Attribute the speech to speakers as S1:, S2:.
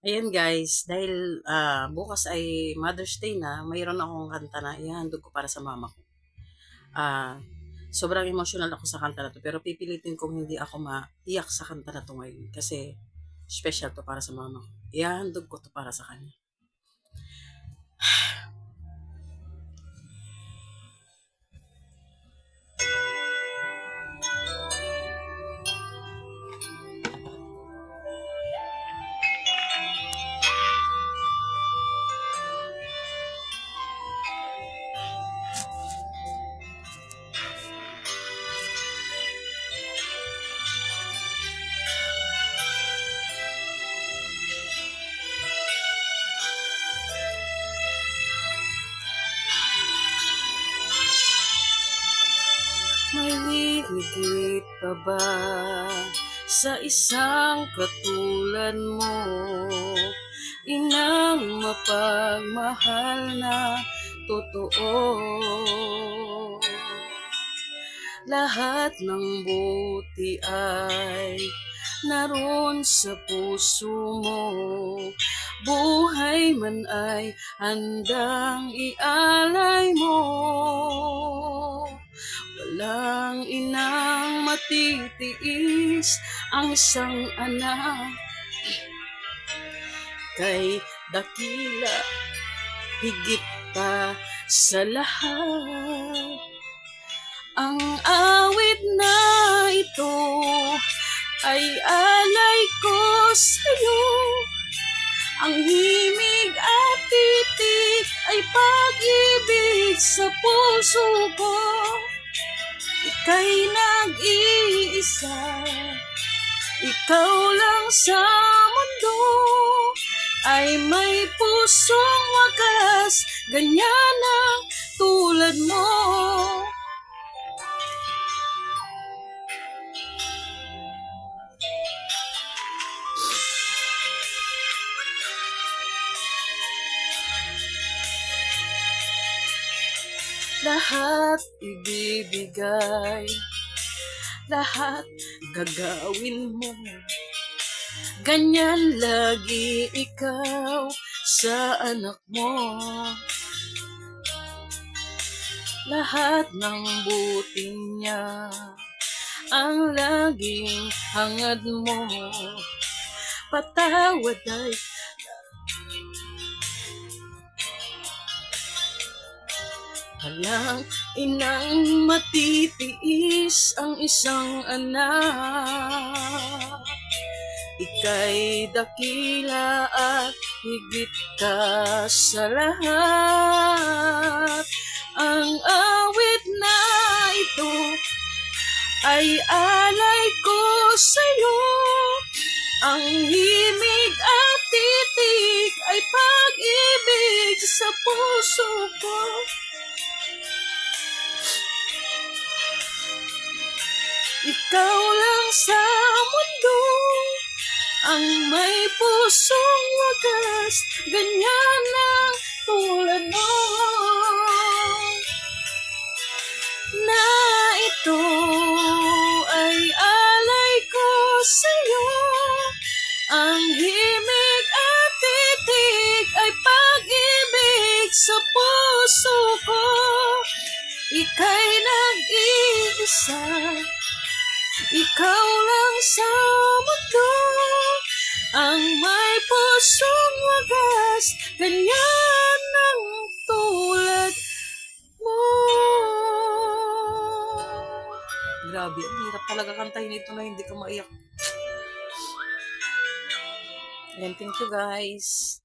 S1: Ayan guys, dahil bukas ay Mother's Day na, mayroon akong kanta na ihahandog ko para sa mama ko. Ah, Sobrang emotional ako sa kanta na to, pero pipilitin kong hindi ako maiyak sa kanta na to ngayon kasi special to para sa mama ko. Ihahandog ko to para sa kanya. May hihigit pa ba sa isang katulad mo? Inang mapagmahal na totoo. Lahat ng buti ay naroon sa puso mo. Buhay man ay handang ialay mo. Walang inang matitiis ang isang anak kay dakila higit pa sa lahat. Ang awit na ito ay alay ko sa'yo. Ang himig at titik ay pag-ibig sa puso ko. Ika'y nag-iisa, ikaw lang sa mundo ay may pusong wagas, ganyan ang tulad mo. Lahat ibibigay, lahat gagawin mo. Ganyan lagi ikaw sa anak mo. Lahat ng buti niya ang laging hangad mo. Patawad ay walang inang matitiis ang isang anak. Ika'y dakila at higit ka sa lahat. Ang awit na ito ay alay ko sa'yo. Ang himig at titik ay pag-ibig sa puso ko. Ikaw lang sa mundo ang may pusong wagas, ganyan lang tulad mo. Na ito ay alay ko sa'yo. Ang himig at titik ay pag-ibig sa puso ko. Ika'y nag-iisa, ikaw lang sa mundo ang may pusong wagas, ganyan ang tulad mo. Grabe, ang hirap talaga kantahin ito na hindi ka maiyak. And thank you guys.